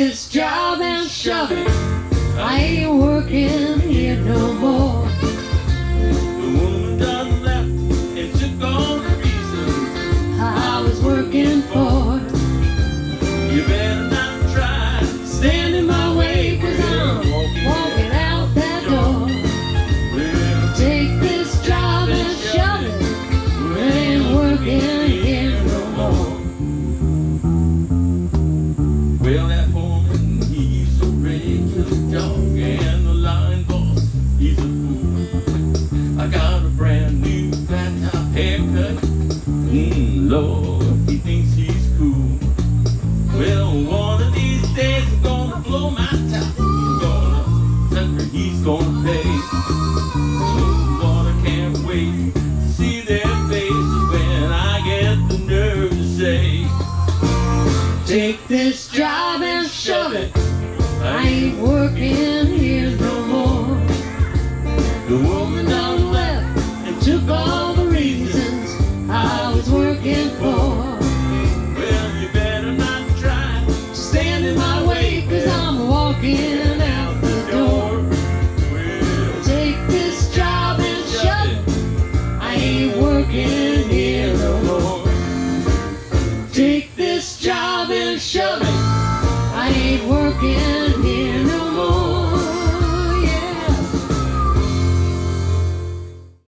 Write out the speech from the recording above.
this job and shove it. I ain't working here no more. The woman done left and took all the reasons I was working for. you better not try to Stand in my way, 'cause I'm walking out that door. Well, Take this job and shove it. I ain't working here no more. well, that foreman, he's a regular dog, and the line boss, he's a fool. I got a brand new flat top haircut. Lord, he thinks he's cool. Well, one of these days I'm gonna blow my top. He's gonna pay. Oh, Lord, I can't wait to see their faces when I get the nerve to say, Take this job and shove it. I ain't working here no more. the woman done left And took all the reasons I was working for. Well, you better not try to Stand in my way, 'cause I'm walking out the door. Well, Take this job and shove it. I ain't working here no more. Take this job and shove it. I ain't working